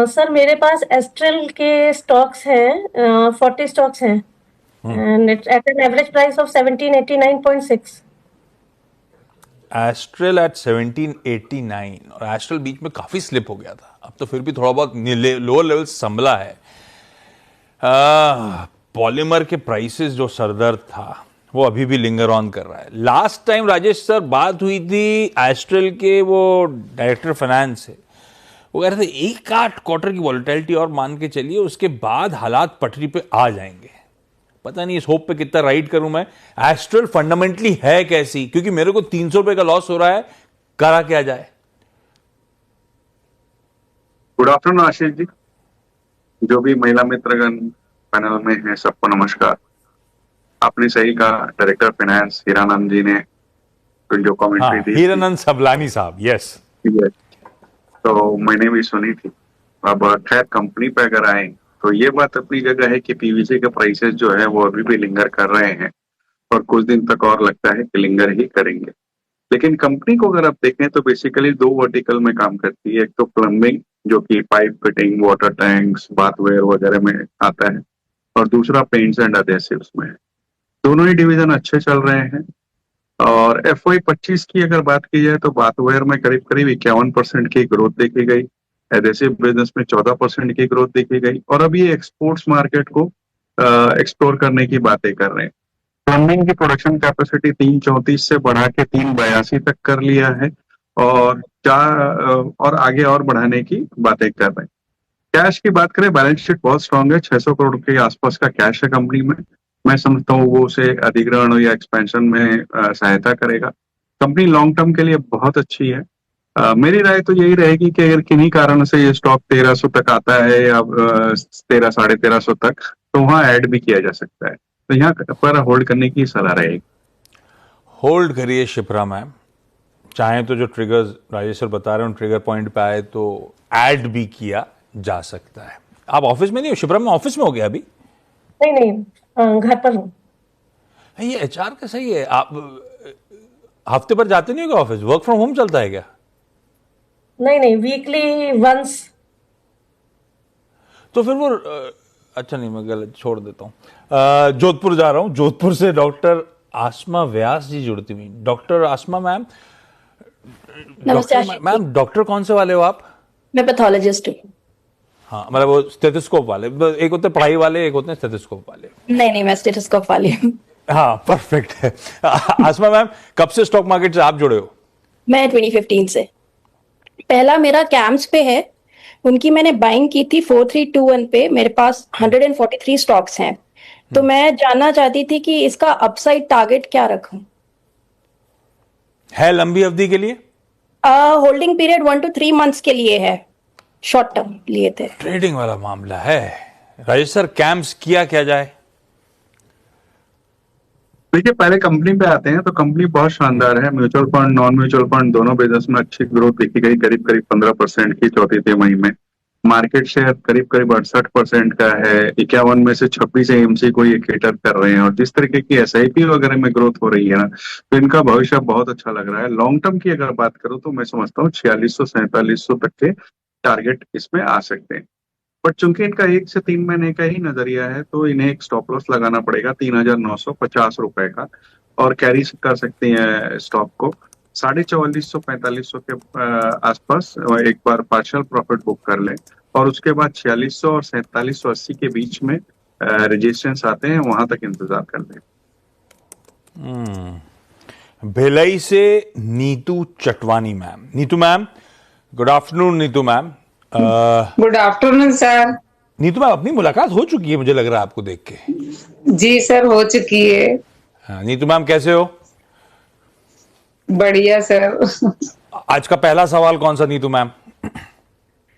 Sir मेरे पास astral के stocks हैं, 40 स्टॉक्स हैं and it's at an average price of 1789.6। Astral at 1789 और एस्ट्रल बीच में काफी स्लिप हो गया था, अब तो फिर भी थोड़ा बहुत लोअर लेवल संभला है। पॉलीमर के प्राइसेस जो सरदर्द था वो अभी भी लिंगर ऑन कर रहा है। लास्ट टाइम राजेश सर बात हुई थी एस्ट्रल के वो डायरेक्टर फाइनेंस से, वो कह रहे थे एक आध क्वार्टर की वॉलेटिलिटी और मान के चलिए, उसके बाद हालात पटरी पे आ जाएंगे। पता नहीं इस होप पे कितना राइड करूं मैं। एस्ट्रल फंडामेंटली है कैसी, क्योंकि मेरे को 300 रुपए का लॉस हो रहा है, करा क्या जाए। गुड आफ्टरनून आशीष जी, जो भी महिला मित्रगण पैनल में है सबको नमस्कार। आपने सही कहा, डायरेक्टर फाइनेंस हीरानंद जी ने जो कमेंट्री दी, हीरानंद सबलानी साहब, यस, तो मैंने भी सुनी थी। अब खैर कंपनी पे अगर आए तो ये बात अपनी जगह है कि पीवीसी के प्राइसेस जो है वो अभी भी लिंगर कर रहे हैं और कुछ दिन तक और लगता है कि लिंगर ही करेंगे। लेकिन कंपनी को अगर आप देखें तो बेसिकली दो वर्टिकल में काम करती है। एक तो प्लम्बिंग जो कि pipe fitting, water tanks, bathware वगैरह में आता है, और दूसरा पेंट्स एंड एडहेसिव्स में है। दोनों ही डिवीजन अच्छे चल रहे हैं। और FY25 की अगर बात की जाए तो बाथवेयर में करीब करीब 51% की ग्रोथ देखी गई, एडहेसिव बिजनेस में 14% की ग्रोथ देखी गई, और अभी एक्सपोर्ट्स मार्केट को एक्सप्लोर करने की बातें कर रहे हैं। प्लम्बिंग की प्रोडक्शन कैपेसिटी 334 से बढ़ा के 382 तक कर लिया है, और और आगे और बढ़ाने की बातें कर रहे हैं। कैश की बात करें, बैलेंस शीट बहुत स्ट्रांग है, 600 करोड़ के आसपास का कैश है कंपनी में। मैं समझता हूँ वो उसे अधिग्रहण या एक्सपेंशन में सहायता करेगा। कंपनी लॉन्ग टर्म के लिए बहुत अच्छी है। मेरी राय तो यही रहेगी कि अगर किन्हीं कारण से ये स्टॉक 1300 तक आता है या 1300 साढ़े 1300 तक, तो वहां ऐड भी किया जा सकता है, तो यहाँ पर होल्ड करने की सलाह रहेगी। होल्ड करिए शिप्रा मैम, चाहे तो जो ट्रिगर्स राजेश सर बता रहे हैं उन ट्रिगर पॉइंट पे आए तो ऐड भी किया जा सकता है। आप ऑफिस में नहीं हो शिप्रा, में ऑफिस में हो गया अभी? नहीं नहीं, घर पर हूँ। ये एचआर का सही है, आप हफ्ते पर जाते नहीं हो क्या ऑफिस? वर्क फ्रॉम होम चलता है क्या? नहीं नहीं, वीकली वंस। तो फिर वो अच्छा नहीं, मैं गलत छोड़ देता हूँ। जोधपुर जा रहा हूँ, जोधपुर से डॉक्टर आसमा व्यास जी जुड़ती हुई। डॉक्टर आसमा मैम, नमस्ते मैम डॉक्टर कौन से वाले हो आप? मैं पैथोलॉजिस्ट हूँ। हाँ, मतलब वो स्टेथोस्कोप वाले, एक होते पढ़ाई वाले, एक होते हैं स्टेथोस्कोप वाले। नहीं नहीं, मैं स्टेथोस्कोप वाली हूँ। हाँ, परफेक्ट है। आसमा मैम, कब से स्टॉक मार्केट से आप जुड़े हो? मैं 2015 से। पहला मेरा कैम्स पे है, उनकी मैंने बाइंग की थी 4321 पे। मेरे पास 143 स्टॉक्स हैं, तो मैं जानना चाहती थी कि इसका अपसाइड टारगेट क्या रखूं। है लंबी अवधि के लिए? होल्डिंग पीरियड 1 to 3 मंथ्स के लिए है, शॉर्ट टर्म लिए थे। ट्रेडिंग वाला मामला है। राजेश सर, कैम्प्स किया क्या जाए? देखिए, पहले कंपनी पे आते हैं तो कंपनी बहुत शानदार है। Mutual fund, non mutual fund दोनों बिजनेस में अच्छी ग्रोथ देखी गई, करीब करीब 15% की चौथी तिमाही में। मार्केट शेयर करीब करीब 68% का है। 51 में से 26 AMC को ये केटर कर रहे हैं, और जिस तरीके की SIP वगैरह में ग्रोथ हो रही है ना, तो इनका भविष्य बहुत अच्छा लग रहा है। लॉन्ग टर्म की अगर बात करूं तो मैं समझता हूँ 4600 4700 तक के टारगेट इसमें आ सकते हैं। बट चूंकि इनका 1 से 3 महीने का ही नजरिया है, तो इन्हें एक स्टॉप लॉस लगाना पड़ेगा 3950 रुपए का, और कैरी कर सकते हैं स्टॉक को 4450 4500 के आसपास। एक बार पार्शियल प्रॉफिट बुक कर लें, और उसके बाद 4600 और 4780 के बीच में रेजिस्टेंस आते हैं, वहां तक इंतजार कर लें। भिलाई से Neetu Chatwani ma'am. Neetu ma'am, good afternoon. Neetu ma'am, good afternoon sir. Neetu ma'am, अपनी मुलाकात हो चुकी है मुझे लग रहा है आपको देख के। जी सर, हो चुकी है। हाँ, नीतू मैम कैसे हो? बढ़िया सर। आज का पहला सवाल कौन सा नीतू मैम?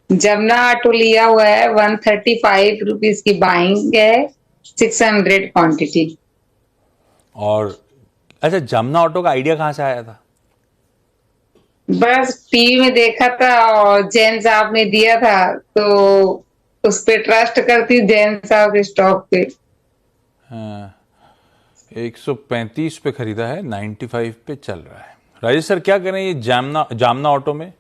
जमुना ऑटो लिया हुआ है, 135 रुपीज की बाइंग है, 600 क्वांटिटी। और अच्छा, जमुना ऑटो का आइडिया कहाँ से आया था? बस टीवी में देखा था और जैन साहब ने दिया था, तो उस पे ट्रस्ट करती हूँ, जैन साहब के स्टॉक पे। हाँ, 135 पे खरीदा है, 95 पे चल रहा है। राजेश सर, क्या करें ये जामना ऑटो में?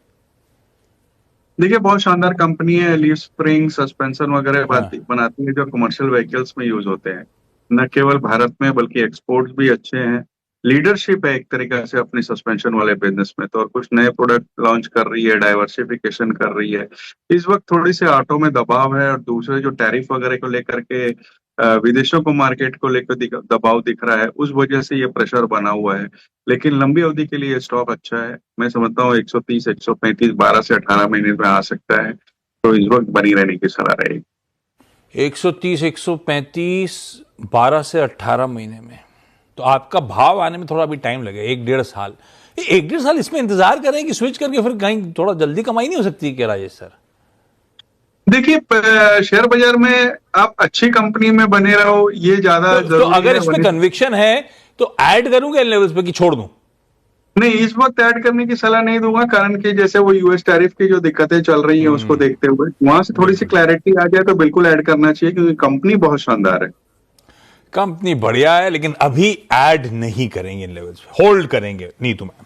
देखिए बहुत शानदार कंपनी है, लीफ स्प्रिंग सस्पेंशन वगैरह बनाती है जो कमर्शियल व्हीकल्स में यूज होते हैं, न केवल भारत में बल्कि एक्सपोर्ट्स भी अच्छे हैं। लीडरशिप है एक तरीका से अपनी सस्पेंशन वाले बिजनेस में, तो और कुछ नए प्रोडक्ट लॉन्च कर रही है, डाइवर्सिफिकेशन कर रही है। इस वक्त थोड़ी सी ऑटो में दबाव है, और दूसरे जो टैरिफ वगैरह को लेकर के विदेशों को मार्केट को लेकर दबाव दिख रहा है, उस वजह से ये प्रेशर बना हुआ है। लेकिन लंबी अवधि के लिए स्टॉक अच्छा है, मैं समझता हूँ 130 135 12 से 18 महीने में आ सकता है, तो इस वक्त बनी रहने की सलाह रहेगी। 130 135 12 से 18 महीने में, तो आपका भाव आने में थोड़ा अभी टाइम लगेगा, 1-1.5 साल। 1-1.5 साल इसमें इंतजार करें कि स्विच करके फिर कहीं थोड़ा जल्दी कमाई नहीं हो सकती क्या राजेश सर? देखिए शेयर बाजार में आप अच्छी कंपनी में बने रहो, ये ज्यादा तो जरूरी अगर है। इसमें कन्विक्शन है तो ऐड करूंगा इन लेवल्स पे कि छोड़ दूं? नहीं, इस वक्त ऐड करने की सलाह नहीं दूंगा, कारण कि जैसे वो यूएस टैरिफ की जो दिक्कतें चल रही हैं उसको देखते हुए वहां से थोड़ी सी क्लैरिटी आ जाए तो बिल्कुल ऐड करना चाहिए, क्योंकि कंपनी बहुत शानदार है। कंपनी बढ़िया है, लेकिन अभी ऐड नहीं करेंगे इन लेवल्स पे, होल्ड करेंगे नीतू मैम।